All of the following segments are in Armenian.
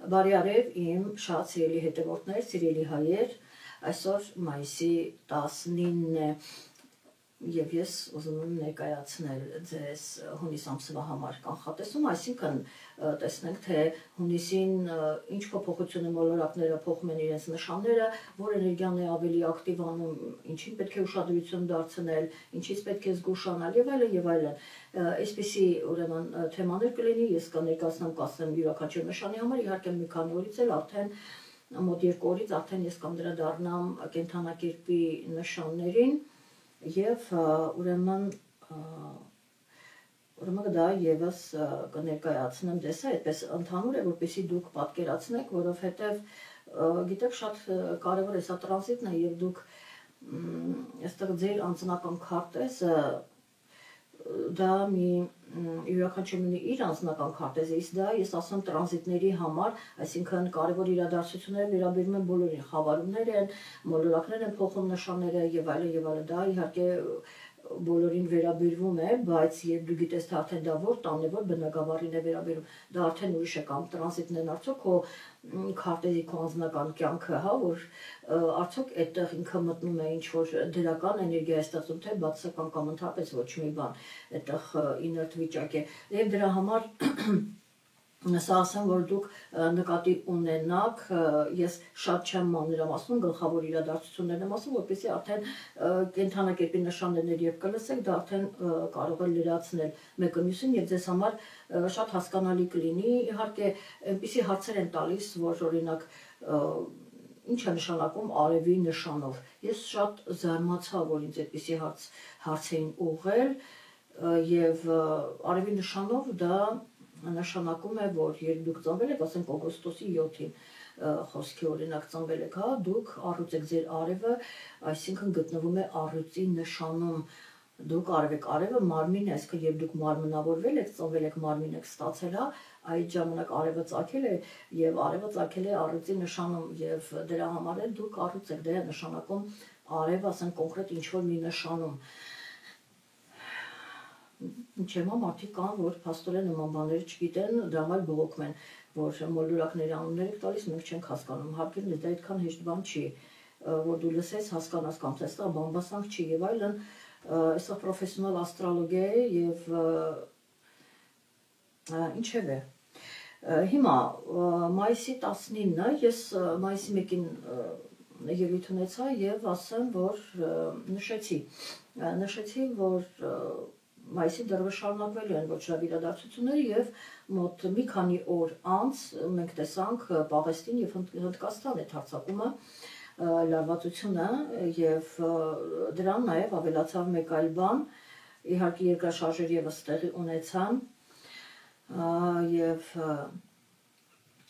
Բարի արև իմ շատ սիրելի հետևորդներ, սիրելի հայեր, այսօր մայիսի 19-ն է և ես ուզում եմ ներկայացնել ձեզ հունիս ամսվա համար կանխատեսում, այսինքն տեսնենք, թե հունիսին ինչ փոփոխություն է մոլորակները փոխում են իրենց նշանները, որ էներգիան է ավելի ակտիվանում, ինչին պետք է ուշադրություն դարձնել, ինչից պետք է զգուշանալ եւ այլն եւ այլն։ Այսպիսի ուրեմն թեմաներ կլինի, ես կներկայացնեմ, կասեմ յուրաքանչյուր նշանի համար, իհարկե մի քանի օրից էլ արդեն մոտ 2 օրից արդեն ես կանդրադառնամ կենդանակերպի նշաններին եւ ուրեմն դա եւս կներկայացնեմ ձեզ, այդպես ընդհանուր է, որպեսզի դուք պատկերացնեք, որովհետեւ գիտեք շատ կարեւոր է սա տրանզիտն է եւ դուք այստեղ ձեր անձնական քարտեզը դա մի յուրաքանչյուրն ունի իր անձնական քարտեզը, իսկ դա ես ասում տրանզիտների համար, այսինքն կարևոր իրադարձությունները վերաբերում են բոլորին, խավարումներ են, մոլորակներ են փոխում նշանները եւ այլն, դա իհարկե բոլորին վերաբերվում է, բայց երբ դու գիտես թե արդեն դա որ տան է, որ բնագավառին է վերաբերում, դա արդեն ուրիշ է կամ տրանզիտն են արդյոք քո քարտեզի քո անձնական կյանքը, հա, որ արդյոք այդտեղ ինքը մտնում է ինչ որ դրական էներգիա է ստացում, թե բացասական կամ ընդհանրապես ոչ մի բան, այդտեղ իներտ վիճակ է։ Եվ դրա համար սա ասեմ, որ դուք նկատի ունենաք, ես շատ չեմ մանրամասնում, գլխավոր իրադարձություններն եմ ասում, որպեսզի արդեն կենդանակերպի նշաններ երբ կլսեք, դա արդեն կարող է լրացնել մեկը մյուսին եւ ձեզ համար շատ հասկանալի կլինի։ Իհարկե, այնպիսի հարցեր են տալիս, որ օրինակ ինչ է նշանակում արևի նշանով։ Ես շատ զարմացա, որ ինձ այդպիսի հարց էին ուղղել եւ արևի նշանով դա նշանակում է, որ երբ դուք ծնվել եք, ասենք օգոստոսի 7-ին խոսքի օրինակ ծնվել եք, հա, դուք առյուծ եք, ձեր արևը, այսինքն գտնվում է առյուծի նշանում, դուք արև եք, արևը մարմին է, այսինքն երբ դուք մարմնավորվել եք, ծնվել եք, մարմին եք ստացել, հա, այդ ժամանակ արևը ծագել է եւ արևը ծագել է առյուծի նշանում եւ դրա համար էլ դուք առյուծ եք, դա է նշանակում արևը, ասենք կոնկրետ ինչ որ մի նշանում։ Ինչեմա մարդիկ կան, որ փաստորեն նման բաները չգիտեն, դրա համար բողոքում են, որ մոլորակների անուններ եք տալիս, մենք չենք հասկանում, հարկերն դա այդքան հեշտ բան չի, որ դու լսես, հասկանաս կամ տեսնա, բամբասանք չի եւ այլն, այստեղ պրոֆեսիոնալ աստրոլոգիա է եւ ինչեւ է։ Հիմա մայիսի 19-ը ես մայիսի 1-ին ելույթ ունեցա եւ ասեմ, որ նշեցի, որ մայիսի դեռևս շարունակվելու են ոչ լավ իրադարձությունները եւ մոտ մի քանի օր անց մենք տեսանք Պաղեստին եւ Հնդկաստան այդ հարձակումը, լարվածությունը եւ դրան նաեւ ավելացավ մեկ այլ բան, իհարկե երկրաշարժեր եւս տեղի ունեցան եւ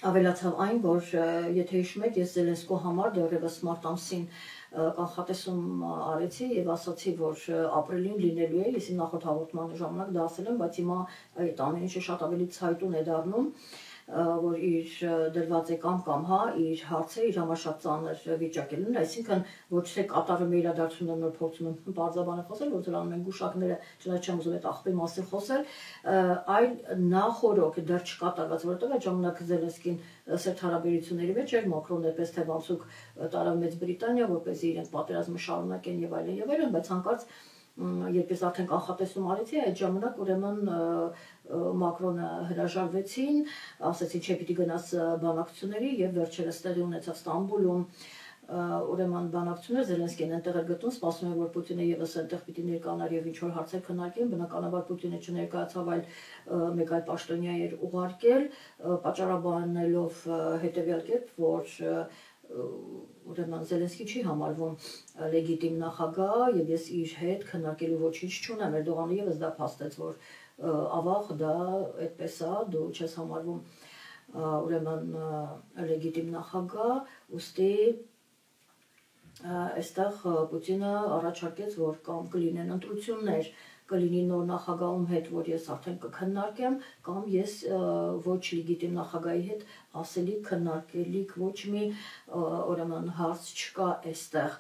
ավելացավ այն, որ եթե հիշում եք, ես Զելենսկու համար դեռևս մարտ ամսին կանխատեսում արեցի եւ ասացի, որ ապրիլին լինելու է, ես իմ նախորդ հաղորդման ժամանակ դա ասել եմ, բայց հիմա այդ ամեն ինչը շատ ավելի ցայտուն է դառնում, որ իր դրված է կամ հա, իր հարցը, իր համար շատ ծանր վիճակ է լինել, այսինքն ոչ թե կատարում է իրադարձությունները նոր փորձում եմ բարձաբանը խոսել, որ դրանում են գուշակները, չնայած չեմ ուզում այդ աղբի մասին խոսել, այլ նախորոք դեռ չկատարված, որովհետեւ այդ ժամանակ Զելենսկին սերտ հարաբերությունների մեջ էր, Մակրոնն էպես թե ոնցուկ տարավ Մեծ Բրիտանիա, որպեսզի իրենք պատերազմը շարունակեն եւ այլն, բայց հանկարծ երբ ես արդեն կանխատեսում արեցի, այդ ժամանակ ուրեմն Մակրոնը հրաժարվեցին, ասեցին չէ պիտի գնաս բանակցությունների եւ վերջերս տեղի ունեցավ Ստամբուլում ուրեմն բանակցություններ, Զելենսկին այնտեղ էր գտնում, սպասում է, որ Պուտինը եւս այնտեղ պիտի ներկանար եւ ինչ որ հարցեր քննարկեն, բնականաբար Պուտինը չներկայացավ, այլ մեկ այլ պաշտոնյա էր ուղարկել, պատճառաբանելով հետեւյալ կերպ, որ ուրեմն Զելենսկին չի համարվում լեգիտիմ նախագահ եւ ես իր հետ քննարկելու ոչինչ չունեմ, Էրդողանը եւս դա փաստեց, որ ավաղ դա այդպես է, դու չես համարվում ուրեմն լեգիտիմ նախագահ, ուստի այստեղ Պուտինը առաջարկեց, որ կամ կլինեն ընտրություններ, կլինի նոր նախագահում հետ, որ ես արդեն կքննարկեմ, կամ ես ոչ լեգիտիմ նախագահի հետ ասելիք, քննարկելիք ոչ մի ուրեմն հարց չկա այստեղ։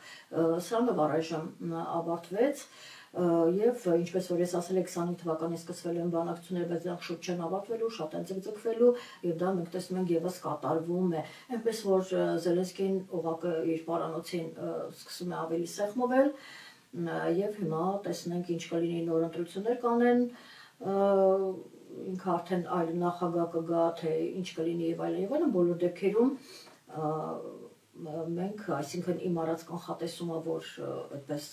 Սրանով առայժմ ավարտվեց Եվ ինչպես որ ես ասել եմ 25 թվականին սկսվել են բանակցությունները, բայց դրանք շուտ չեն ավարտվելու, շատ են ձգձգվելու եւ դա մենք տեսնում ենք եւս կատարվում է։ Այնպես որ Զելենսկին ուղղակի իր պարանոցին սկսում է ավելի սեղմվել եւ հիմա տեսնենք ինչ կլինի, նոր ընտրություններ կանեն, ինքը արդեն այլ նախագահ կգա, թե ինչ կլինի եւ այլն, բոլոր դեպքերում մենք, այսինքն իմ առած կանխատեսումը, որ այդպես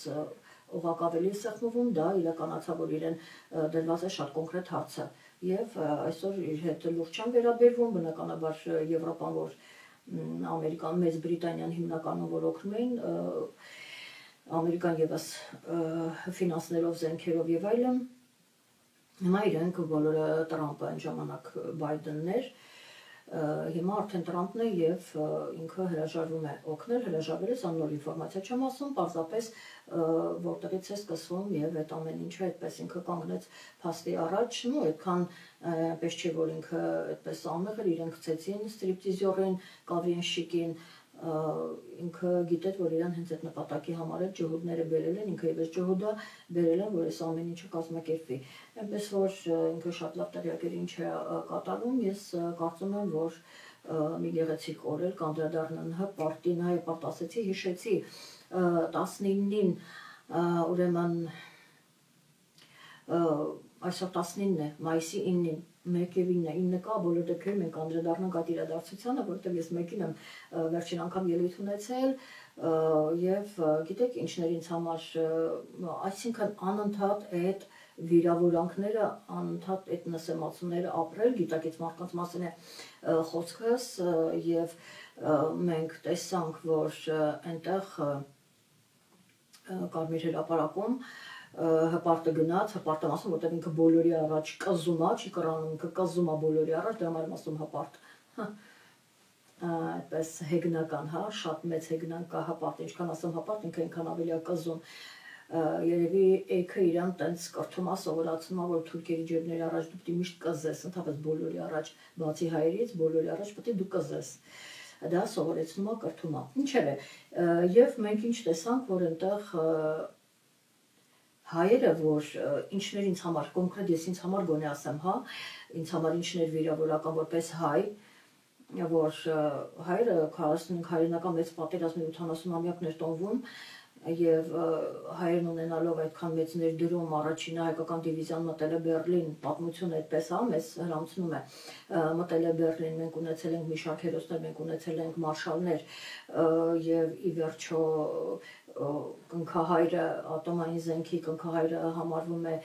ուղղակի ավելի սեղմվում, դա իրականացավ, որ իրեն դրված է շատ կոնկրետ հարցը եւ այսօր իր հետ լուրջ չեն վերաբերվում, բնականաբար Եվրոպան, որ Ամերիկան, Մեծ Բրիտանիան հիմնականում որ օգնում էին, Ամերիկան եւս ֆինանսներով, զենքերով եւ այլն, հիմա իրենք բոլորը Տրամպը այն ժամանակ Բայդենն էր, հիմա արդեն Տրամպն է եւ ինքը հրաժարվում է օգնել, հրաժարվել է, սա նոր ինֆորմացիա չեմ ասում, պարզապես որտեղից է սկսվում եւ այդ ամեն ինչը այդպես ինքը կանգնեց փաստի առաջ, ու այդքան այնպես չէ, որ ինքը այդպես ամեղ էր, իրենք գցեցին ստրիպտիզորին, կավիենշիկին, ինքը գիտեր, որ իրան հենց այդ նպատակի համար այդ ջհուդները բերել են, ինքը եւս ջհուդա բերել են, որ այս ամեն ինչը կազմակերպվի։ Այնպես որ ինքը շատ լավ տեղյակ էր ինչ է կատարվում, ես կարծում եմ, որ մի գեղեցիկ օր էլ կանդրադառնան հպարտին, հպարտ ասեցի, հիշեցի 19-ին, ուրեմն այսօր 19-ն է, մայիսի 9-ին, 1 եւ 9 կա, բոլոր դեպքերում մենք անդրադառնանք այդ իրադարձությանը, որովհետեւ ես մեկին եմ վերջին անգամ ելույթ ունեցել եւ գիտեք ինչներ ինձ համար, այսինքն անընդհատ այդ վիրավորանքները, անընդհատ այդ նսեմացումները ապրել, գիտակից մարդկանց մասին է խոսքս եւ մենք տեսանք, որ այնտեղ Կարմիր հրապարակում հպարտը գնաց, հպարտը ասում, որտեղ ինքը բոլորի առաջ կզում է, չի կռանում, ինքը կզում է բոլորի առաջ, դրա համար եմ ասում հպարտ։ Այդպես հեգնական, հա, շատ մեծ հեգնան կա հպարտ, ինչքան ասում հպարտ, ինքը այնքան ավելի է կզում։ Երևի էգը իրան տենց կրթում է, սովորացնում է, որ թուրքերի ջերմների առաջ դու պետք է միշտ կզես, ընդհանրապես բոլորի առաջ, բացի հայերից, բոլորի առաջ պետք է դու կզես։ Դա սովորեցնում է, կրթում է։ Ինչևէ, եւ մենք ինչ տեսանք, որ այնտեղ հայերը, որ ինչներ ինձ համար, կոնկրետ ես ինձ համար գոնե ասեմ, հա, ինձ համար ինչներ վիրավորական որպես հայ, որ հայերը 45 հայրենական մեծ պատերազմի 80-ամյակներ տոնվում եւ հայերն ունենալով այդքան մեծ ներդրում առաջինը հայկական դիվիզիան մտել է Բերլին, պատմությունը այդպես է, մեզ հրամցնում է, մտել է Բերլին, մենք ունեցել ենք մի շարք հերոսներ, մենք ունեցել ենք մարշալներ եւ ի վերջո կնքահայրը ատոմային զենքի կնքահայրը համարվում է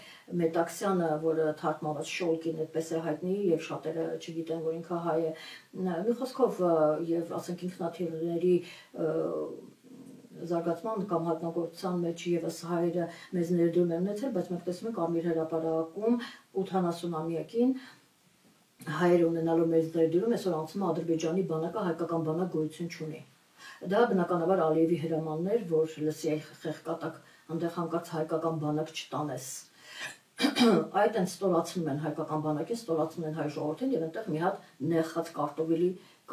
Մետաքսյանը, որը թարգմանված Շոլկին այդպես է հայտնի եւ շատերը չգիտեն, որ ինքը հայ է։ Մի խոսքով եւ ասենք ինքնաթիռների զարգացման կամ հայտնագործության մեջ եւս հայերը մեզ ներդրում են ունեցել, բայց մենք տեսնում ենք Կարմիր հրապարակում 80-ամյակին հայերը ունենալով մեծ ներդրում, այսօր անցնում է Ադրբեջանի բանակը, հայկական բանակ գոյություն չունի։ Դա բնականաբար Ալիևի հրամանն էր, որ լսի խեղկատակ այնտեղ հանկարծ հայկական բանակ չտանես։ Այդ են ստորացնում են հայկական բանակին, ստորացնում են հայ ժողովրդին եւ այնտեղ մի հատ նեխած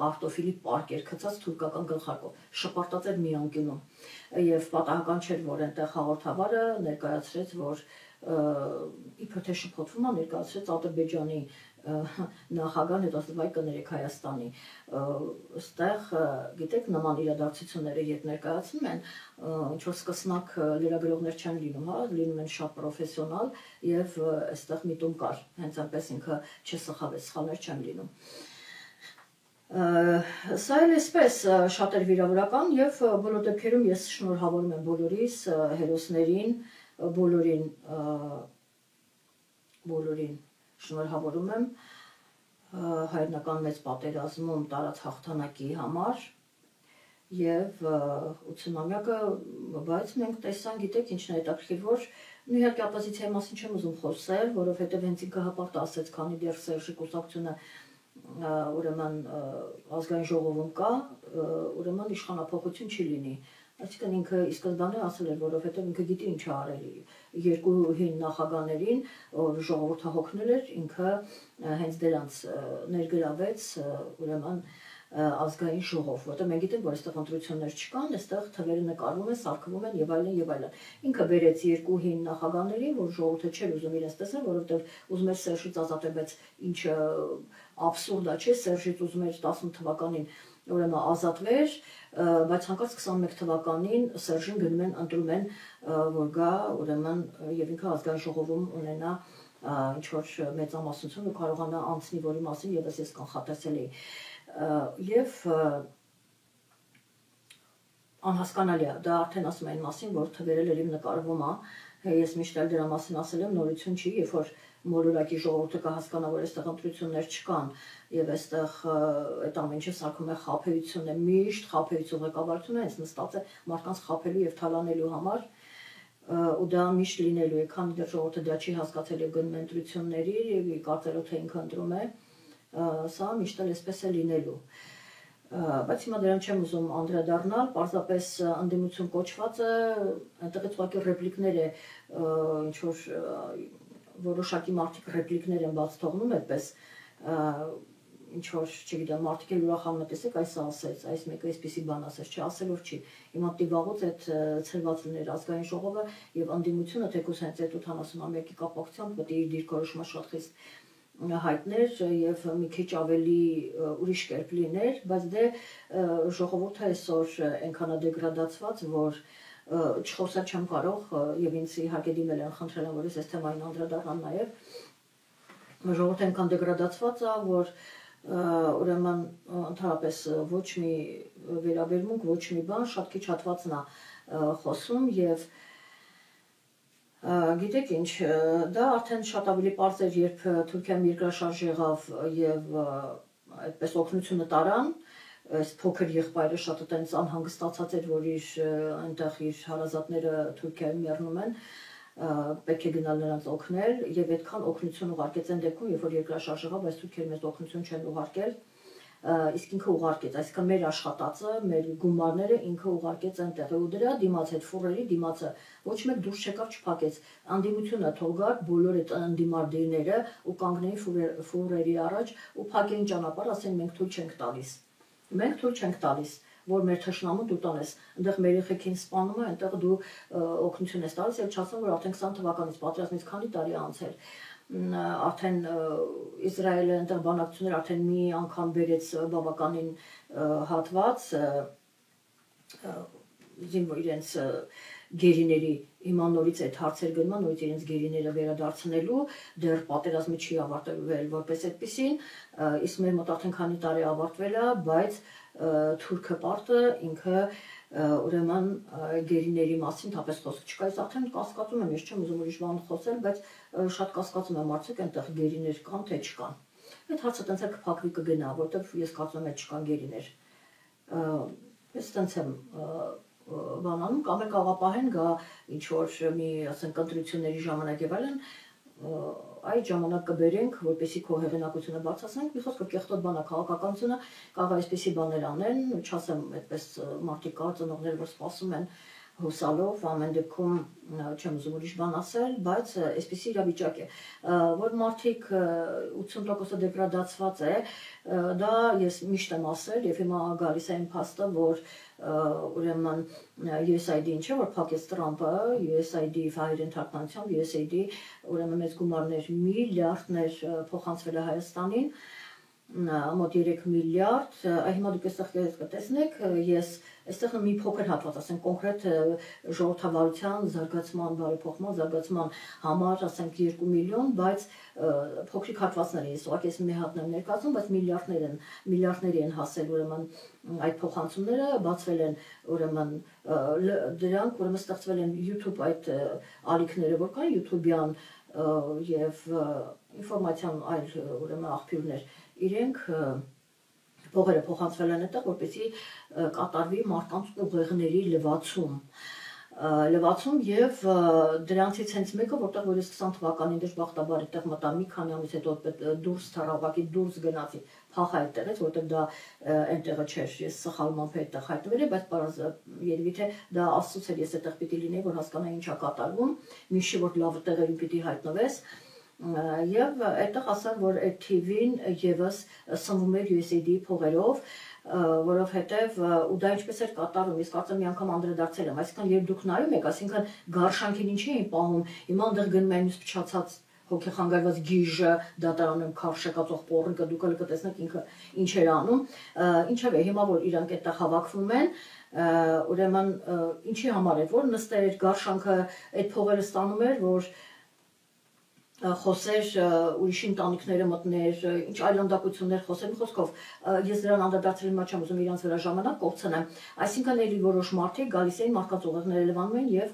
կարտոֆիլի պարկեր գցած թուրքական գլխարկով շպարտած էր մի անկյունում եւ պատահական չէր, որ այնտեղ հաղորդավարը ներկայացրեց, որ իբր թե շփոթվում է, ներկայացրեց Ադրբեջանի նախագահն հետո ասում այ կներեք Հայաստանի այստեղ գիտեք նման իրադարձությունները երբ ներկայացնում են ինչ որ սկսնակ լրագրողներ չեն լինում, հա, լինում են շատ պրոֆեսիոնալ եւ այստեղ միտում կար, հենց այնպես ինքը չսխալեց, սխալներ չեն լինում։ Սա էլ էսպես շատ էր վիրավորական եւ բոլոր դեպքերում ես շնորհավորում եմ բոլորիս հերոսներին, բոլորին շնորհավորում եմ հայրենական մեծ պատերազմում տարած հաղթանակի համար եւ 80-ամյակը, բայց մենք տեսանք, գիտեք ինչն է հետաքրքիր, որ իհարկե օպոզիցիայի մասին չեմ ուզում խոսել, որովհետեւ հենց ինքը հպարտ ասեց, քանի դեռ Սերժի կուսակցությունը ուրեմն ազգային ժողովում կա, ուրեմն իշխանափոխություն չի լինի։ Այսինքն ինքը ի սկզբանե ասել էր, որովհետև ինքը գիտի ինչ է արել երկու հին նախագահներին, որ ժողովուրդը հոգնել էր, ինքը հենց դրանց ներգրավեց, ուրեմն ազգային ժողով, որտեղ մենք գիտենք, որ այստեղ ընտրություններ չկան, այստեղ թվերը նկարվում են, սարքվում են եւ այլն եւ այլն։ Ինքը բերեց երկու հին նախագահներին, որ ժողովուրդը չէր ուզում իրենց տեսնել, որովհետեւ ուզում էր Սերժից ազատել, բայց ինչը աբսուրդ է, չէ՞, Սերժից ուզում էր 18 թվականին ուրեմն ազատվեր, բայց հանկարծ 21 թվականին Սերժին գնում են ընտրում են, որ գա ուրեմն եւ ինքը ազգային ժողովում ունենա ինչ որ մեծամասնություն ու կարողանա անցնի, որի մասին եւս ես կանխատեսել էի եւ անհասկանալի է, դա արդեն ասում են մասին, որ թվերը լրիվ նկարվում է, ես միշտ էլ դրա մասին ասել եմ, նորություն չի, երբ որ մոլորակի ժողովուրդը կհասկանա, որ այստեղ ընտրություններ չկան եւ այստեղ այդ ամեն ինչը սարքում է խաբեություն է, միշտ խաբեություն ղեկավարությունը հենց նստած է մարդկանց խաբելու եւ թալանելու համար ու դա միշտ լինելու է, քանի դեռ ժողովուրդը դա չի հասկացել եւ գնում ընտրությունների եւ կարծելով թե ինքը ընտրում է, սա միշտ էլ այսպես է լինելու։ Բայց հիմա դրան չեմ ուզում անդրադառնալ, պարզապես ընդդիմություն կոչվածը այնտեղից ուղղակի ռեպլիկներ է, ինչ որ որոշակի մարդիկ ռեպլիկներ են բաց թողնում այդպես, ինչ որ, չգիտեմ, մարդիկ էլ ուրախանում են, տեսեք, այս ասեց, այս մեկը այսպիսի բան ասեց, չի ասել որ չի։ Հիմա տիվաղուց այդ ցրված լիներ ազգային ժողովը եւ ընդդիմությունը թեկուզ հենց այդ 81-ի կապակցությամբ պետք է իր դիրքորոշումը շատ խիստ հայտներ եւ մի քիչ ավելի ուրիշ կերպ լիներ, բայց դե ժողովուրդը այսօր այնքան է դեգրադացված, որ չխոսել չեմ կարող եւ ինձ իհարկե դիմել են խնդրել են, որ ես այս թեմային անդրադառնամ նաեւ ժողովուրդը այնքան դեգրադացված է, որ ուրեմն ընդհանրապես ոչ մի վերաբերմունք, ոչ մի բան, շատ քիչ հատվածն է խոսում եւ գիտեք ինչ, դա արդեն շատ ավելի պարզ էր, երբ Թուրքիայում երկրաշարժ եղավ եւ այդպես օգնությունը տարան, այս փոքր եղբայրը շատ այտենց անհանգստացած էր, որ իր այնտեղ իր հարազատները Թուրքիայում մեռնում են, պետք է գնալ նրանց օգնել եւ այդքան օգնություն ուղարկեց այն դեպքում, երբ որ երկրաշարժ եղավ, բայց Թուրքիայում մեծ օգնություն չեն ուղարկել, իսկ ինքը ուղարկեց, այսինքն մեր աշխատածը, մեր գումարները ինքը ուղարկեց այնտեղ ու դրա դիմաց այդ ֆուրերի դիմացը ոչ մեկ դուրս չեկավ չփակեց, անդիմությունը թող գար բոլոր այդ անդիմարդիրները ու կանգնեին ֆուրերի առաջ ու փակեին ճանապարհ, ասեն մենք թույլ չենք տալիս, մենք թույլ չենք տալիս, որ մեր թշնամուն դու տանես, այնտեղ մեր երեխեքին սպանում է, այնտեղ դու օգնություն ես տալիս, եւ չասեմ, որ արդեն 20 թվականից պատերազմից քանի տարի անցել արդեն Իսրայելը այնտեղ բանակցություններ արդեն մի անգամ բերեց բավականին հատված իրենց գերիների հիմա նորից այդ հարցեր գնում նորից իրենց գերիները վերադարձնելու դեռ պատերազմը չի ավարտվել որպես այդպեսին իսկ մեր մոտ արդեն քանի տարի ավարտվել է բայց թուրքը պարտը ինքը ուրեմն գերիների մասին թապես խոսք չկա, ես արդեն կասկածում եմ, ես չեմ ուզում ուրիշ բան խոսել, բայց շատ կասկածում եմ արդյոք այնտեղ գերիներ կան, թե չկան։ Այդ հարցը տենց է կփակվի կգնա, որտեվ ես կարծում եմ չկան գերիներ։ Ես տենց եմ բանանում, կամ էլ կաղապահեն գա ինչ որ մի, ասենք, ընտրությունների ժամանակ եւ այլն, այդ ժամանակ կբերենք, որպեսզի քո հեղինակությունը բարձրացնենք, մի խոսքով կեղտոտ բան է քաղաքականությունը, կարող է այսպիսի բաներ անեն, չասեմ, այդպես մարդիկ կա ծնողներ, որ սպասում են հուսալով, ամեն դեպքում չեմ ուզում ուրիշ բան ասել, բայց այսպիսի իրավիճակ է, որ մարդիկ 80%-ը դեգրադացված է, դա ես միշտ եմ ասել եւ հիմա գալիս է այն փաստը, որ ուրեմն USAID ինչ է, որ փակեց Տրամպը, USAID վայրեն թարգմանությամբ, USAID ուրեմն մեծ գումարներ, միլիարդներ փոխանցվել է Հայաստանին, մոտ 3 միլիարդ, հիմա դուք այստեղ կտեսնեք, ես այստեղ մի փոքր հատված, ասենք կոնկրետ ժողովրդավարության զարգացման, բարեփոխման զարգացման համար, ասենք 2 միլիոն, բայց փոքրիկ հատվածներ են, ես ուղղակի ես մի հատն եմ ներկայացնում, բայց միլիարդների են հասել ուրեմն այդ փոխանցումները, բացվել են ուրեմն դրանք ուրեմն ստեղծվել են YouTube այդ ալիքները, որ կան YouTube-յան եւ ինֆորմացիան այլ ուրեմն աղբյուրներ իրենք փողերը փոխանցվել են այդտեղ, որպեսզի կատարվի մարդկանց ուղեղների լվացում եւ դրանցից հենց մեկը, որտեղ որ ես 20 թվականին դժբախտաբար այդտեղ մտա մի քանի ամիս հետո դուրս թռավակի դուրս գնացի փախա այդտեղից, որտեղ դա այնտեղը չէր, ես սխալմամբ այդտեղ հայտնվել եմ, բայց երևի թե դա աստծուց էր, ես այդտեղ պիտի լինեի, որ հասկանայի ինչա կատարվում, միշտ որ լավ տեղերում պիտի հայտնվես Եվ այդտեղ ասեմ, որ այդ TV-ն եւս սնվում էր USAID փողերով, որովհետև ու դա ինչպես էր կատարում, ես կարծեմ մի անգամ անդրադարձել եմ, այսինքն երբ դուք նայում եք, այսինքն գարշանքին ինչի էին պահում, հիմա այնտեղ գնում են մյուս փչացած հոգեխանգարված գիժը, դատարանում քարշ եկածող պոռնկը, դուք էլ կտեսնեք ինքը ինչ էր անում, ինչևէ հիմա որ իրանք այդտեղ հավաքվում են, ուրեմն ինչի համար էր, որ նստեր գարշանքը այդ փողերը ստանում էր, որ խոսեր ուրիշի ընտանիքները մտներ, ինչ այլանդակություններ խոսեր, խոսքով ես դրան անդրադարձել եմ, չեմ ուզում իրանց վրա ժամանակ կորցնեմ, այսինքն էլի որոշ մարդիկ գալիս էին մարդկանց ուղեղները լվանում են եւ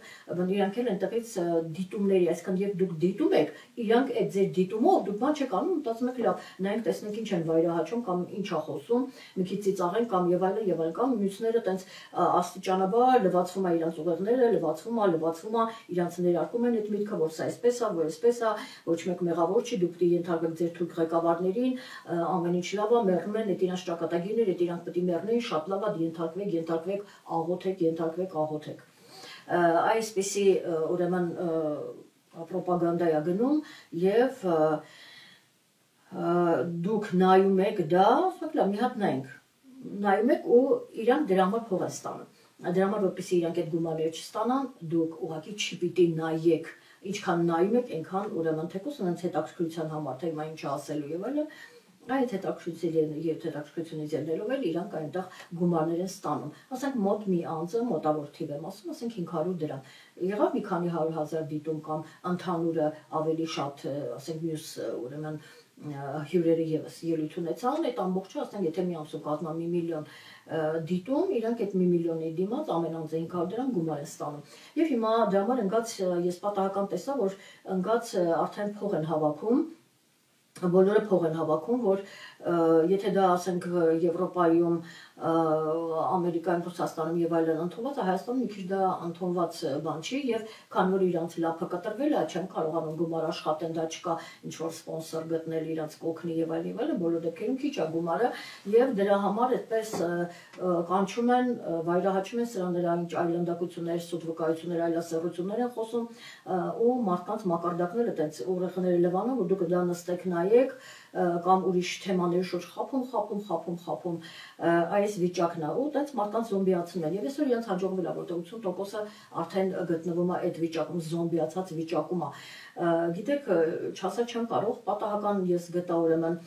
իրանք էլ այնտեղից դիտումների, այսինքն երբ դուք դիտում եք, իրանք այդ ձեր դիտումով դուք բան չեք անում, մտածում եք լավ, նայենք տեսնենք ինչ են վայրահաչում կամ ինչ է խոսում, մի քիչ ծիծաղեն կամ եւ այլն կամ մյուսները տենց աստիճանաբար լվացվում է իրանց ուղեղները, լվացվում է, իրանց ներարկում են այդ միտքը, որ սա այսպես է, որ այսպես է ոչ մեկ մեղավոր չի, դուք պիտի ենթարկեք ձեր թուրք ղեկավարներին, ամեն ինչ լավ է, մեռնում են, այդ իրանց ճակատագիրներ, այդ իրանք պիտի մեռնեն, շատ լավ է, ենթարկվեք, աղոթեք։ Այսպիսի ուրեմն պրոպագանդա է գնում եւ դուք նայում եք դա, լավ, մի հատ նայում եք ու իրանք դրա համար փող են ստանում։ Դրա համար որպեսզի իրանք այդ գումարները չստանան, դուք ուղղակի չպիտի նայեք, ինչքան նայում եք, այնքան ուրեմն թեկուզ նրանց հետաքրքրության համար, թե հիմա ինչ ասելու եւ այլն, այդ հետաքրքրությունից ելնելով էլ իրանք այնտեղ գումարներ են ստանում։ Ասենք մոտ մի անձը, մոտավոր թիվ եմ ասում, ասենք 500 դրամ։ Եղավ մի քանի 100,000 դիտում կամ ընդհանուրը ավելի շատ, ասենք մյուս ուրեմն հյուրերը եւս ելույթ ունեցան, այդ ամբողջը, ասենք եթե մի ամսում կազմա 1 միլիոն դիտում, իրանք այդ 1 միլիոնի դիմաց ամեն ամսը 500 դրամ գումար են ստանում։ Եվ հիմա դրա համար ընկած ես պատահական տեսա, որ ընկած արդեն փող են հավաքում, բոլորը փող են հավաքում, որ եթե դա ասենք Եվրոպայում, Ամերիկայում, Ռուսաստանում եւ այլն ընդունված է, Հայաստանում մի քիչ դա ընդունված բան չի եւ քանի որ իրանց լափը կտրվել է, չեմ կարողանում գումար աշխատեն, դա չկա ինչ որ սպոնսոր գտնել իրանց կօգնի եւ այլն, բոլոր դեպքերում քիչ է գումարը եւ դրա համար այդպես կանչում են, վայրահաչում են սրանց դրա ինչ այլանդակություններ, սուտ վկայություններ, այլասեռություններ են խոսում ու մարդկանց մակարդակները այդպես ուղեղները լվանում, որ դուք դա նստեք նայեք կամ ուրիշ թեմաների շուրջ խափում այս վիճակն է ու այդպես մարդկանց զոմբիացնում են եւ այսօր իրենց հաջողվել է որտեղ 80%-ը արդեն գտնվում է այդ վիճակում զոմբիացած վիճակում է գիտեք չասա չեմ կարող պատահական ես գտա ուրեմն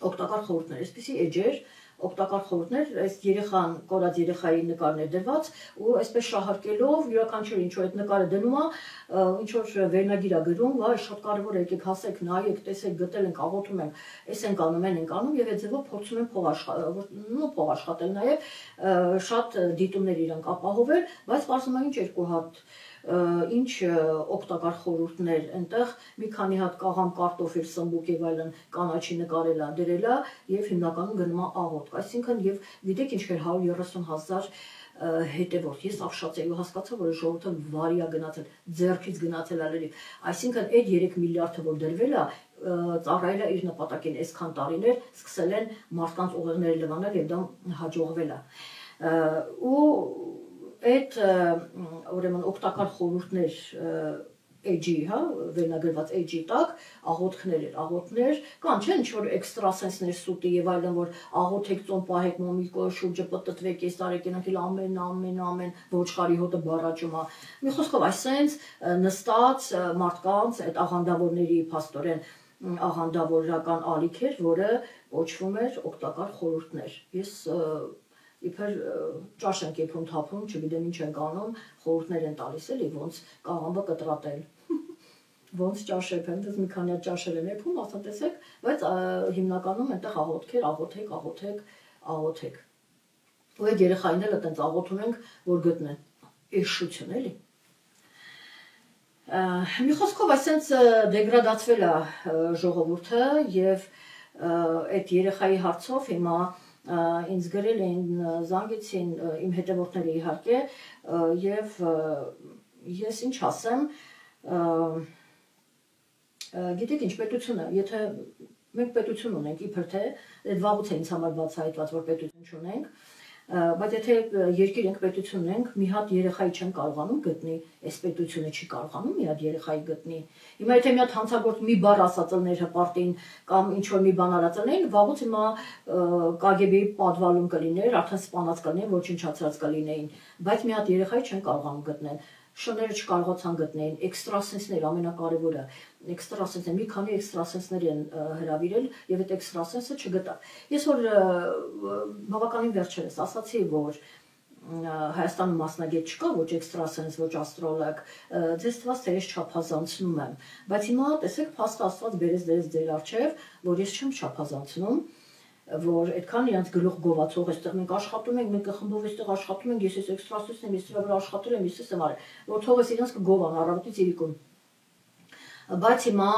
օգտակար խորհուրդներ այսպեսի էջեր օգտակար խորհուրդներ, այս երեխան, կորած երեխայի նկարներ դրված ու այսպես շահարկելով յուրաքանչյուր ինչ որ այդ նկարը դնում է, ինչ որ վերնագիր է գրում, վայ, շատ կարևոր է, եկեք հասեք, նայեք, տեսեք, գտել ենք, աղոթում ենք, այս ենք անում եւ այդ ձևով փորձում են փող աշխատել նաեւ շատ դիտումներ իրանք ապահովել, բայց պարզվում է ինչ երկու հատ ինչ օգտակար խորհուրդներ այնտեղ մի քանի հատ կաղամ կարտոֆիլ սմբուկ եւ այլն կանաչի նկարել է դրել է եւ հիմնականում գնում է աղոթք այսինքն եւ գիտեք ինչ էր 130,000 հետևորդ ես ապշած եմ հասկացա որ ժողովուրդը վարի է գնացել ձեռքից գնացել ալերի այսինքն այդ 3 միլիարդը որ դրվել է ծառայել է իր նպատակին այսքան տարիներ սկսել են մարդկանց ուղեղները լվանել եւ դա հաջողվել է ու այդ ուրեմն օգտակար խորհուրդներ էջի, հա, վերնագրված էջի տակ աղոթքներ կան, չէ՞ ինչ որ էքստրասենսներ սուտի եւ այլն որ աղոթեք ծոմ պահեք մոմիկո շուրջը պտտվեք ես տարեք ենքել ամեն ոչխարի հոտը բառաճում է մի խոսքով այսենց նստած մարդկանց այդ աղանդավորների փաստորեն աղանդավորական ալիք էր որը կոչվում էր օգտակար խորհուրդներ ես իբր ճաշ են կեփում թափում, չգիտեմ ինչ են անում, խորհուրդներ են տալիս էլի ոնց կաղամբը կտրատել։ Ոնց ճաշ եփեն, դες մի քանի ճաշեր են եփում, ասա տեսեք, բայց հիմնականում այնտեղ աղոթքեր, աղոթեք։ Ու այդ երեխային էլ այտենց աղոթում ենք, որ գտնեն էշություն էլի։ Մի խոսքով այսենց դեգրադացվել է ժողովուրդը եւ այդ երեխայի հարցով հիմա ինձ գրել էին զանգեցին իմ հետևորդները իհարկե եւ ես ինչ ասեմ գիտեք ինչ պետությունը եթե մենք պետություն ունենք իբր թե այդ վաղուց է ինձ համար բացահայտված որ պետություն չունենք Բայց եթե երկիր ենք պետություն ունենք, մի հատ երեխայի չեն կարողանում գտնի, այս պետությունը չի կարողանում մի հատ երեխայի գտնի։ Հիմա եթե մի հատ հանցագործ մի բառ ասած ելներ հպարտին կամ ինչ որ մի բան արած ելներ, վաղուց հիմա KGB-ի պատվալում կլիներ, արդեն սպանած կլինեին, ոչնչացած կլինեին, բայց մի հատ երեխայի չեն կարողանում գտնել։ Շները չկարողացան գտնել, էքստրասենսներ ամենակարևորը, էքստրասենսներ, մի քանի էքստրասենսներ են հրավիրել եւ այդ էքստրասենսը չգտա։ Ես որ բավականին վերջերս ասացի, որ Հայաստանում մասնագետ չկա, ոչ էքստրասենս, ոչ աստրոլոգ, ձեզ թվաց թե ես չափազանցնում եմ, բայց հիմա տեսեք փաստ Աստված բերեց ձեր առջև, որ ես չեմ չափազանցնում, որ այդքան իրանց գլուխ գովացող այստեղ մենք աշխատում ենք, մենք խմբով այստեղ աշխատում ենք, ես էքստրասենս եմ, ես դրա վրա աշխատել եմ, ես եմ արել, որ թողես իրանց կգովան առավոտից իրիկուն։ Բայց հիմա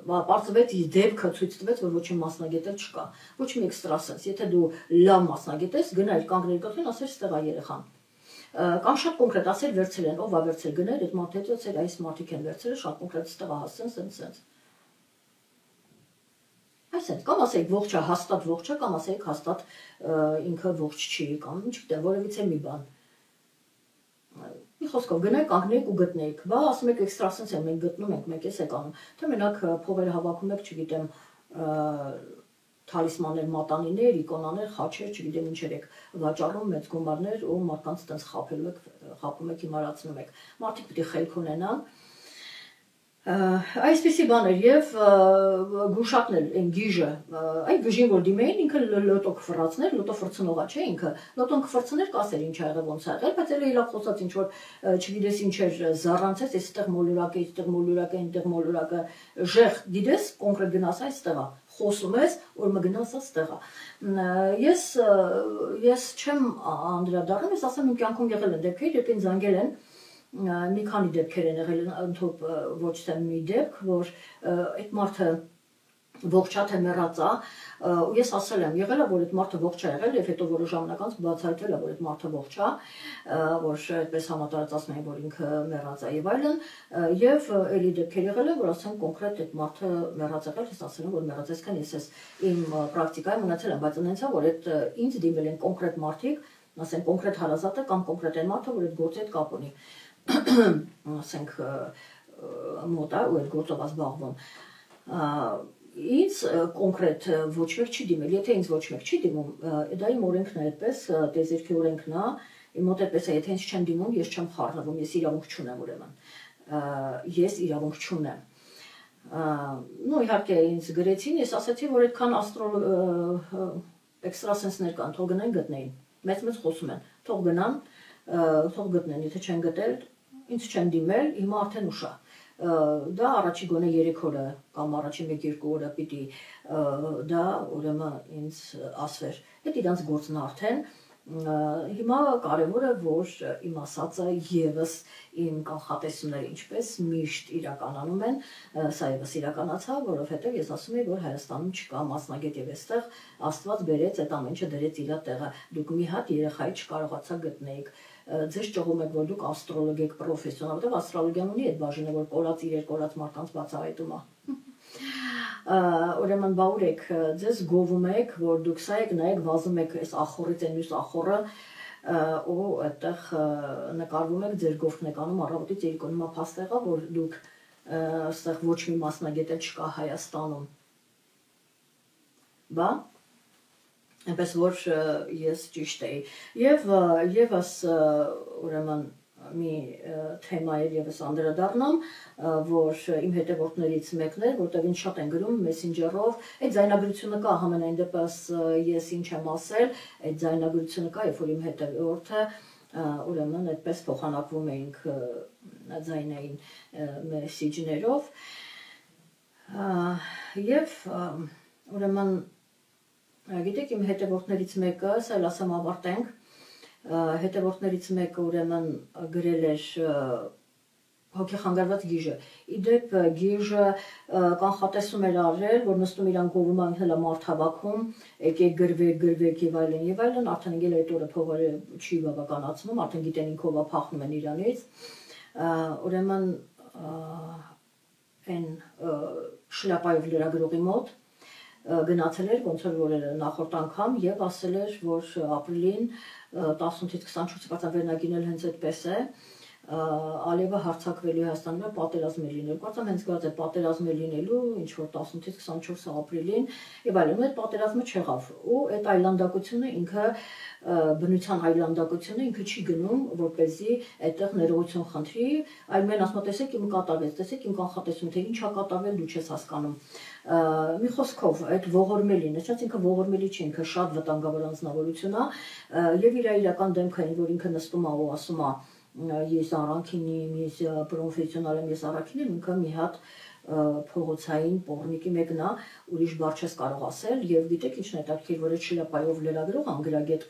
պարզվեց իր դեպքը ցույց տվեց, որ ոչ մի մասնագետ չկա, ոչ մի էքստրասենս։ Եթե դու լավ մասնագետ ես, գնայր կանգնել գլխին, ասեր ստեղ է երեխան։ Կամ շատ կոնկրետ ասել վերցել են, ով է վերցել գներ, այդ մարդը ասել այս մարդիկ են վերցրել, շատ կոնկրետ ստեղ է հասցեն, սենց։ Այսինքն, կամ ասեք ողջ է, հաստատ ողջ է, կամ ասեք հաստատ ինքը ողջ չի, կամ ինչ գիտեմ, որևիցե մի բան։ Մի խոսքով գնայք, կանգնեք ու գտնեք, բա ասում եք էքստրասենս եմ, մենք գտնում ենք, մենք էս եք անում, թե մենակ փողերը հավաքում եք, չգիտեմ, թալիսմաններ, մատանիներ, իկոնաներ, խաչեր, չգիտեմ ինչեր եք վաճառում, մեծ գումարներ ու մարդկանց տենց խապում եք, հիմարացնում եք։ Մարդիկ պիտի խելք ունենան։ Այսպիսի բաներ եւ գուշակնել այն գիժը, այն գիժին որ դիմեին ինքը լոտո կֆրացներ, լոտո ֆրցնողա չէ ինքը, լոտոն կֆրցներ կասեր ինչ ա եղել ոնց ա եղել, բայց էլի լավ խոսած ինչ որ չգիտես ինչ էր զառանցես, այստեղ մոլորակ է, այստեղ մոլորակ է, այնտեղ մոլորակը, ժեղ դիտես, կոնկրետ գնաս այստեղ է, խոսում ես, որ մգնաս այստեղ է։ Ես չեմ անդրադառնում, ես ասեմ իմ կյանքում եղել են դեպքեր, երբ ինձ զանգել են մի քանի դեպքեր են եղել ընդհանուր ոչ թե մի դեպք, որ այդ մարդը ողջ է թե մեռած է, ու ես ասել եմ, եղել է որ այդ մարդը ողջ է եղել եւ հետո որոշ ժամանակ անց բացահայտվել է որ այդ մարդը ողջ է, որ այդպես համատարած ասում են որ ինքը մեռած է եւ այլն, եւ էլի դեպքեր եղել են որ ասեմ կոնկրետ այդ մարդը մեռած եղել, ես ասել եմ որ մեռած է, այսքան ես իմ պրակտիկայում ունեցել եմ, բայց ունեցա որ այդ ինձ դիմել են կոնկրետ մարդիկ, ասենք կոնկրետ հարազատը կամ կոնկրետ այն մարդը, որ այդ գործի հետ կապ ունի։ Ասենք մոտ է ու այդ գործով զբաղվում։ Ինձ կոնկրետ ոչ մեկ չի դիմել, եթե ինձ ոչ մեկ չի դիմում, դա իմ օրենքն է այդպես, տեզերքի օրենքն է, իմ մոտ այդպես է, եթե ինձ չեն դիմում, ես չեմ խառնվում, ես իրավունք չունեմ ուրեմն։ Ես իրավունք չունեմ։ Նո իհարկե ինձ գրեցին, ես ասացի, որ այդքան էքստրասենսներ կան, թող գնան գտնեին։ Մեծ խոսում են, թող գնան, թող գտնեն, եթե չեն գտել, ինձ չեն դիմել, հիմա արդեն ուշ է։ Դա առաջի գոնե 3 օրը կամ առաջի 1-2 օրը պիտի դա ուրեմն ինձ ասվեր։ Այդ իրանց գործն արդեն հիմա կարևորը որ իմ ասածը եւս իմ կանխատեսումները ինչպես միշտ իրականանում են, սա եւս իրականացավ, որովհետեւ ես ասում եմ որ Հայաստանում չկա մասնագետ եւ այստեղ Աստված բերեց այդ ամեն ինչը դրեց իր տեղը։ Դուք մի հատ երեխայի չկարողացաք գտնեիք։ Ձեզ ճողում եք, որ դուք աստրոլոգ եք, պրոֆեսիոնալ, որտեղ աստրոլոգիան ունի այդ բաժինը, որ կորած իրեր, կորած մարդկանց բացահայտում է։ Ուրեմն բա ուր եք, ձեզ գովում եք, որ դուք սա եք, նայեք, վազում եք այս ախորից այն մյուս ախորը, ու այդտեղ նկարվում եք, ձեր գովքն եք անում առավոտից երեկոն, հիմա փաստ եղա, որ դուք այստեղ ոչ մի մասնագետ չկա Հայաստանում։ Բա այնպես որ ես ճիշտ էի եւ եւս ուրեմն մի թեմա եւս անդրադառնամ որ իմ հետևորդներից մեկն էր որտեղ ինձ շատ են գրում մեսենջերով այդ ձայնագրությունը կա համենայն դեպս ես ինչ եմ ասել այդ ձայնագրությունը կա երբ որ իմ հետևորդը ուրեմն այդպես փոխանակվում էինք ձայնային մեսեջներով եւ ուրեմն Գիտեք, իմ հետևորդներից մեկը, սա էլ ասեմ ավարտենք, հետևորդներից մեկը ուրեմն գրել էր հոգեխանգարված գիժը։ Իդեպ գիժը կանխատեսում էր արել, որ նստում իրան գովում անհելա մարդ հավաքում, եկեք գրվեք եւ այլն, արդեն եկել այդ օրը փողերը չի բավականացնում, արդեն գիտեն ինքովա փախնում են իրանից։ Ուրեմն այն շլապայով լրագրողի մոտ գնացել էր ոնց որ նախորդ անգամ եւ ասել էր, որ ապրիլին 18-ից 24 կարծեմ վերնագինել հենց այդպես է Ալիևը հարձակվելու Հայաստանի վրա պատերազմ է լինելու։ Կարծեմ հենց գած է պատերազմ է լինելու, ինչ որ 18-ից 24 ապրիլին եւ այլն, այդ պատերազմը չեղավ։ Ու այդ այլանդակությունը ինքը բնության այլանդակությունը ինքը չի գնում, որպեսզի այդտեղ ներողություն խնդրի, այլ մեն ասում տեսեք իմ կատարվեց, տեսեք իմ կանխատեսում թե ինչա կատարվել դու չես հասկանում։ Մի խոսքով այդ ողորմելին, ասած ինքը ողորմելի չի, ինքը շատ վտանգավոր անձնավորություն է եւ իր իրական դեմքային, որ ինքը նստում է ու ասում է ես առանքինի, ես պրոֆեսիոնալ եմ, ես առաքին եմ, ինքը մի հատ փողոցային պոռնիկի մեկն է, ուրիշ բառ չես կարող ասել եւ գիտեք ինչն է հետաքրքիր, որ այդ շլապայով լրագրող անգրագետ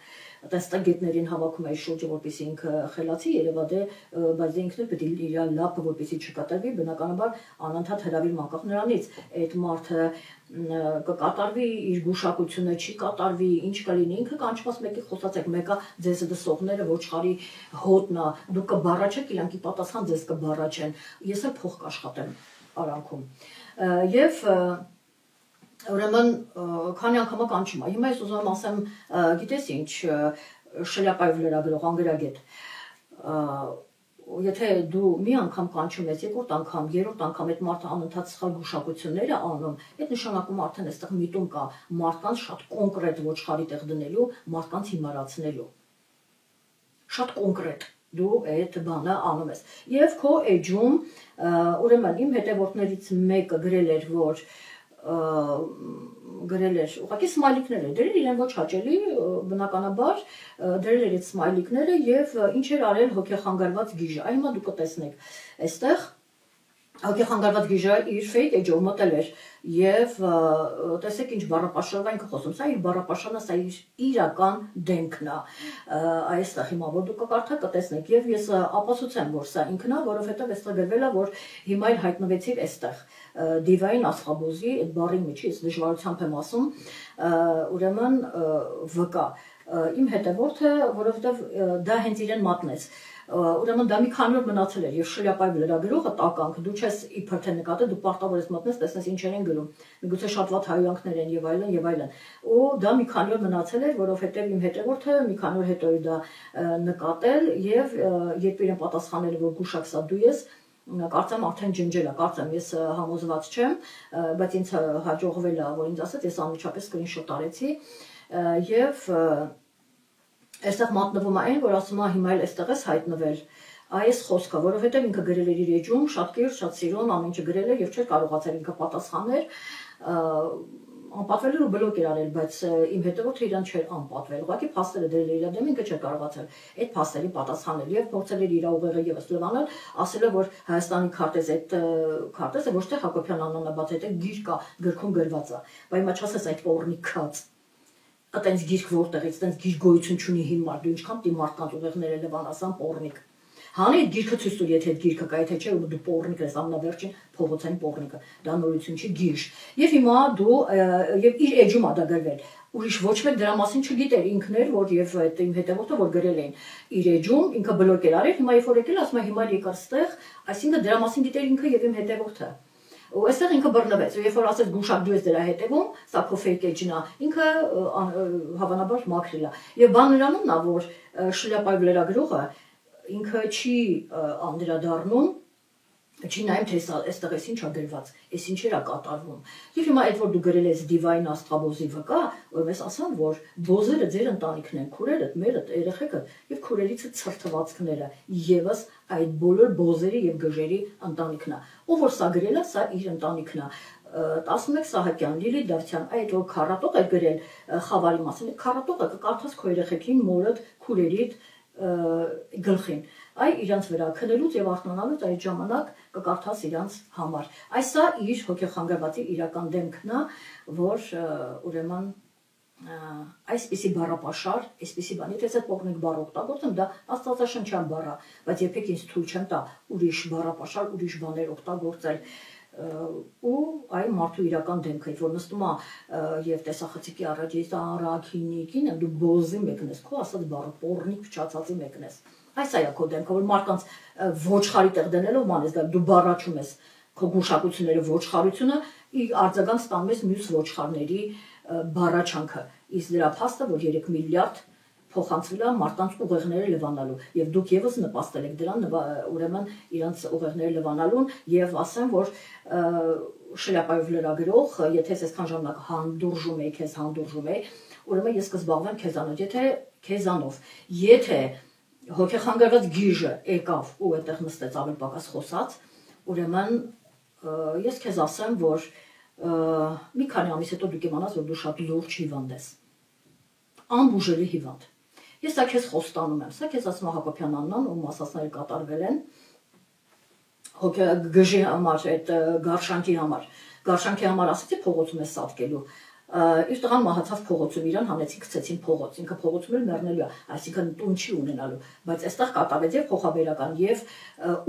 տեստագետներին հավաքում է շուրջը, որպեսզի ինքը խելացի երևա դե, բայց ինքն էլ պետք է իր լապը որպեսզի չկատարվի, բնականաբար անընդհատ հրավիրում անկախ նրանից այդ մարդը կկատարվի իր գուշակությունը, չի կատարվի, ինչ կլինի, ինքը կանչված մեկի խոսացեք, մեկը ձեզ դսողները ոչխարի հոտնա, դուք կբառաչեք, իրանքի պատասխան ձեզ կբառաչեն, ես էլ փող կաշխատեմ արանքում եւ ուրեմն քանի անգամ կանչում է։ Հիմա ես ուզում եմ ասեմ, գիտես ինչ, շլապայով լրագրող անգրագետ եթե դու մի անգամ կանչում ես, երկրորդ անգամ, երրորդ անգամ այդ մարդը անընդհատ սխալ գուշակություններ է անում, այդ նշանակում արդեն այստեղ միտում կա մարդկանց շատ կոնկրետ ոչխարի տեղ դնելու, մարդկանց հիմարացնելու։ Շատ կոնկրետ դու այդ բանը անում ես։ Եվ քո էջում, ուրեմն իմ հետևորդներից մեկը գրել էր, որ գրել էր, ուղղակի սմայլիկներ էր դրել, իրեն ոչ հաճելի, բնականաբար դրել էր այդ սմայլիկները եւ ինչ էր արել հոգեխանգարված գիժը։ Այ հիմա դուք կտեսնեք, այստեղ հոգեխանգարված գիժը իր fake էջով մտել էր եւ տեսեք ինչ բառապաշարով ինքը խոսում, սա իր բառապաշարն է, սա իր իրական դեմքն է։ Այստեղ հիմա որ դուք կկարդաք կտեսնեք եւ ես ապացուցեմ, որ սա ինքն է, որովհետեւ այստեղ գրվել է, որ հիմա էլ հայտնվեցիր այստեղ դիվային աստղաբոզի այդ բառի միջից դժվարությամբ եմ ասում, ուրեմն վկա իմ հետևորդը, որովհետեւ դա հենց իրեն մատնեց։ Ուրեմն դա մի քանի օր մնացել էր եւ շլապայով լրագրողը տականք, դու չես իբր թե նկատել, դու պարտավոր ես մտնես, տեսնես ինչեր են գրում։ Միգուցե շատ վատ հայոյանքներ են եւ այլն եւ այլն։ Ու դա մի քանի օր մնացել էր, որովհետեւ իմ հետևորդը մի քանի օր հետո է դա նկատել եւ երբ իրեն պատասխանել որ գուշակ սա դու ես, կարծեմ արդեն ջնջել է, կարծեմ ես համոզված չեմ, բայց ինձ հաջողվել է, որ ինձ ասած ես անմիջապես սկրինշոտ արեցի եւ այստեղ մատնվում է այն, որ ասում է հիմա էլ այստեղ ես հայտնվել, այս խոսքը, որովհետև ինքը գրել էր իր էջում, շատ կիրճ, շատ սիրուն, ամեն ինչը գրել է եւ չէր կարողացել ինքը պատասխանել, անպատվել ու բլոկ էր արել, բայց իմ հետևորդը իրան չէր անպատվել, ուղղակի փաստերը դրել էր իր դեմ, ինքը չէր կարողացել այդ փաստերի պատասխանել եւ փորձել էր իր ուղեղը եւս լվանալ, ասել է որ Հայաստանի քարտեզ այդ քարտեզը ոչ թե Հակոբյան անունը, բայց այդ գիրք կա, գրքում գրված է, բայց հիմա չասես այդ պոռնի քած Այդպես գիրք որտեղից, այդպես գիրք գոյություն չունի հիմար, դու ինչքան դի մարդկանց ուղեղները լվանասան պոռնիկ։ Հանի այդ գիրքը ցույց տուր, եթե այդ գիրքը կա, եթե չէ, դու պոռնիկ ես, ամենավերջին փողոցային պոռնիկը, դա նորություն չի գիրք։ Եվ հիմա դու եւ իր էջում ա դա գրվել։ Ուրիշ ոչ մեկ դրա մասին չգիտեր, ինքն էր, որ եւ այդ իմ հետևորդը որ գրել էին իր էջում, ինքը բլոկ էր արել, հիմա երբ որ եկել ասում է հիմա եկար ստեղ, այսինքն դրա մասին գիտեր ինքը եւ իմ հետևորդը։ Ու այստեղ ինքը բռնվեց, ու երբ որ ասեց գուշակ դու ես դրա հետևում, սա քո fake էջն է, ինքը հավանաբար մաքրել է։ Եվ բան նրանումն է, որ շլապայով լրագրողը ինքը չի անդրադառնում, չի նայում թե այստեղ էս ինչ ա գրված, էս ինչեր ա կատարվում։ Եվ հիմա այդ որ դու գրել ես դիվային աստղաբոզի վկա, որ ես ասան, որ բոզերը ձեր ընտանիքն են, քուրերդ, մերդ, երեխեքը եւ քուրերիցը ցրթվածքները, եւս այդ բոլոր բոզերի եւ գժերի ընտանիքն է։ Ով որ սա գրել է, սա իր ընտանիքն է։ 11 Սահակյան, Լիլիթ Դավթյան, այդ որ քառատող է գրել խավարի մասին, քառատողը կկարդաս քո երեխեքին, մորդ, քուրերիդ գլխին։ Այ իրանց վրա քնելուց եւ արթնանալուց այդ ժամանակ կկարդաս իրանց համար։ Այս սա իր հոգեխանգարվածի իրական դեմքն է, որ ուրեմն այսպիսի բառապաշար, այսպիսի բան, եթե այդ փողնիկ բառ օգտագործեմ, դա աստվածաշնչյան բառ է, բայց երբեք ինձ թույլ չեմ տա ուրիշ բառապաշար, ուրիշ բաներ օգտագործել ու այ մարդու իրական դեմքը, որ նստում է եւ տեսախցիկի առաջ ես առաքինիկին, դու բոզի մեկն ես, քո ասած բառը պոռնիկ փչացածի մեկն ես։ Այս այա քո դեմքը, որ մարդկանց ոչխարի տեղ դնելով մանես դա դու բառաչում ես քո գուշակությունները ոչխարությունը արձագանք ստանում ես մյուս ոչխարների բառաչանքը, իսկ դրա փաստը, որ 3 միլիարդ փոխանցվել է մարդկանց ուղեղները լվանալու, եւ դուք եւս նպաստել եք դրան, ուրեմն իրանց ուղեղները լվանալուն, եւ ասեմ, որ շլապայով լրագրող, եթե ես այսքան ժամանակ հանդուրժում եի, ուրեմն ես կզբաղվեմ քեզանով, եթե հոգեխանգարված գիժը եկավ ու այդտեղ նստեց ավելի պակաս խոսած, ուրեմն ես քեզ ասեմ, որ մի քանի ամիս հետո դու կիմանաս, որ դու շատ լուրջ հիվանդ ես, անբուժելի հիվանդ։ Ես սա քեզ խոստանում եմ, սա քեզ ասում է Հակոբյան Աննան, ում ասածները կատարվել են գժի համար, այդ գարշանքի համար ասեցի փողոցում ես սատկելու, իր տղան մահացավ փողոցում, իրան հանեցին գցեցին փողոց, ինքը փողոցում էլ մեռնելու է, այսինքն տուն չի ունենալու, բայց այստեղ կատարվեց եւ փոխաբերական եւ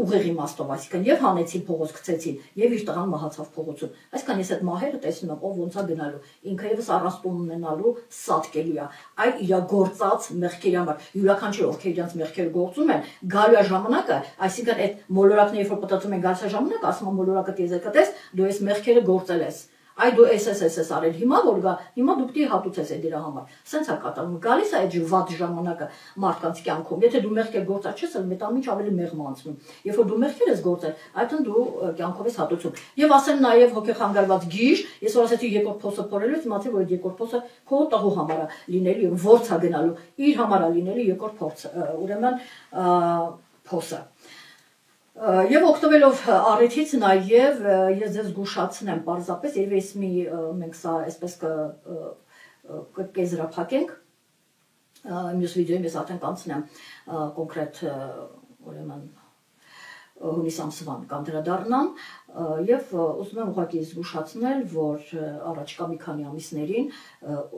ուղեղի իմաստով, այսինքն եւ հանեցին փողոց գցեցին եւ իր տղան մահացավ փողոցում, այսինքն ես այդ մահերը տեսնում եմ, ով ոնց է գնալու, ինքը եւս առանց տուն ունենալու սատկելու է, այլ իր գործած մեղքերի համար, յուրաքանչյուր ովքեր իրենց մեղքերը գործում են, գալու է ժամանակը, այսինքն այդ մոլորակն երբ որ պատտում են գալիս է ժամանակը, ասում են մոլորակը տեզեկտես, դու այս մեղքերը գործել ես Այ դու SS արել հիմա որ գա, հիմա դու պետք է հատուցես այդ դրա համար։ Սենց է կատարվում։ Գալիս է այդ վատ ժամանակը մարդկանց կյանքում։ Եթե դու մեղքեր գործած չես, մետամիջ ավելի մեղմ անցնում։ Երբ որ դու մեղքեր ես գործել, այդտեղ դու կյանքով ես հատուցում։ Եվ ասեմ նաև հոգեխանգարված գիժ, ես որ ասեցի երկրորդ փոսը փորելուց, իմացի որ այդ երկրորդ փոսը քո տղու համար է լինելու, ворց է գնալու, իր համար է լինելու երկրորդ փորձ, ուրեմն փոսը։ Եվ օգտվելով առիթից նաև ես ձեզ զգուշացնեմ պարզապես, երևի մենք սա այսպես կեզրափակենք, մյուս վիդեոյում ես արդեն կանցնեմ կոնկրետ ուրեմն հունիս ամսվան կանդրադառնամ եւ ուզում եմ ուղղակի զգուշացնել, որ առաջկա մի քանի ամիսներին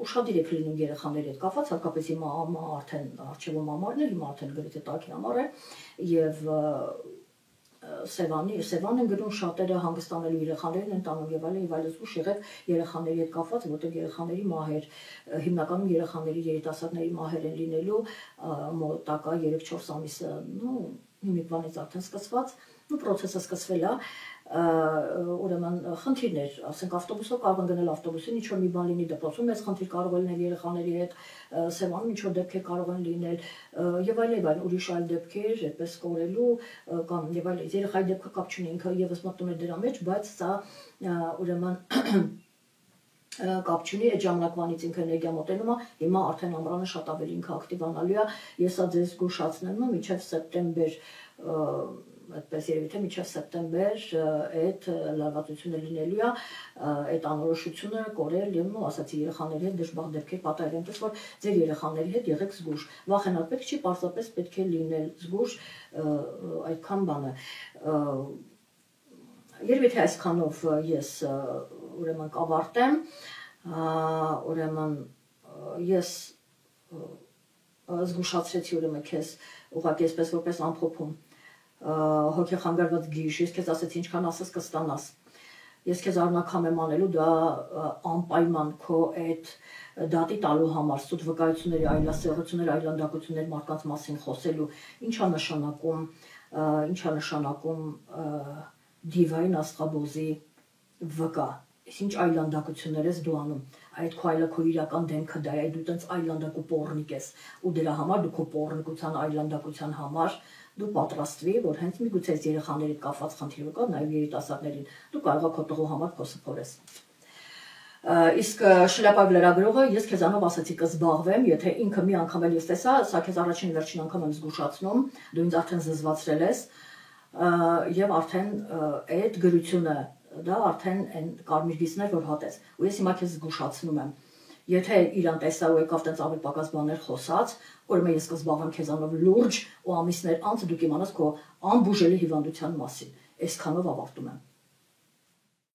ուշադիր եք լինում երեխաների հետ կապված, հատկապես հիմա արդեն արժևում ամառն է, հիմա արդեն գրեթե տաքի ամառ է եւ Սևան են գրում շատերը հանգստանալու երեխաներին են տանում եւ այլն զգուշ եղեք երեխաների հետ կապված, որտեղ երեխաների մահեր, հիմնականում երեխաների երիտասարդների մահեր են լինելու մոտակա 3-4 ամիսը, հիմիկվանից արդեն սկսված, process-ը սկսվել է, ուրեմն խնդիրներ, ասենք ավտոբուսով կարող են գնել ավտոբուսին, ինչ-որ մի բան լինի դպրոցում, մեծ խնդիր կարող է լինել երեխաների հետ, Սևանում ինչ-որ դեպքեր կարող են լինել, եւ այլն, ուրիշ այլ դեպքեր, այդպես կորելու կամ եւ այլն, երեխայի դեպքը կապ չունի, ինքը եւս մտնում է դրա մեջ, բայց սա ուրեմն կապ չունի, այդ ժամանակվանից ինքը էներգիա մոտենում է, հիմա արդեն ամռանը շատ ավելի ինքը ակտիվանալու է, ես սա ձեզ զգուշացնում եմ, մինչև սեպտեմբեր այդպես երևի թե մինչև սեպտեմբեր այդ լարվածությունը լինելու է, այդ անորոշությունը կորել եւ ասացի երեխաների հետ դժբախտ դեպքեր պատահել, այնպես որ ձեր երեխաների հետ եղեք զգուշ, վախենալ պետք չի, պարզապես պետք է լինել զգուշ, այդքան բանը երևի թե այսքանով ես ուրեմն կավարտեմ, ուրեմն ես զգուշացրեցի ուրեմն քեզ ուղղակի այսպես որպես ամփոփում հոգեխանգարված գիժ, ես քեզ ասեցի ինչքան ասես կստանաս, ես քեզ արնակամ եմ անելու դա անպայման քո այդ դատի տալու համար, սուտ վկայությունների, այլասերությունների, այլանդակությունների մարդկանց մասին խոսելու, ինչա նշանակում դիվային աստղաբոզի վկա, ինչ այլանդակություններ ես դու անում, այդ քո այլը քո իրական դեմքը դա է, դու տենց այլանդակու պոռնիկ ես, ու դրա համար դու քո պոռնիկության, այլանդակության համար դու պատրաստվի, որ հենց միգուցե այս երեխաների կապված խնդիր կա, նաև երիտասարդներին, դու կարող ես քո տղու համար փոսը փորես։ Իսկ շլապայով լրագրողը ես քեզանով ասացի կզբաղվեմ, եթե ինքը մի անգամ էլ ես տեսա, սա քեզ առաջին վերջին անգամ եմ զգուշացնում, դու ինձ արդեն զզվացրել ես, եւ արդեն այդ գրությունը դա արդեն այն կարմիր գիծն էր, որ հատեց, ու ես հիմա քեզ զգուշացնում եմ, եթե իրան տեսա ու եկավ տենց ավելի պակաս բաներ խոսած, ուրեմն ես կզբաղվեմ քեզանով լուրջ ու ամիսներ անց դու կիմանաս քո անբուժելի հիվանդության մասին, այսքանով ավարտում եմ։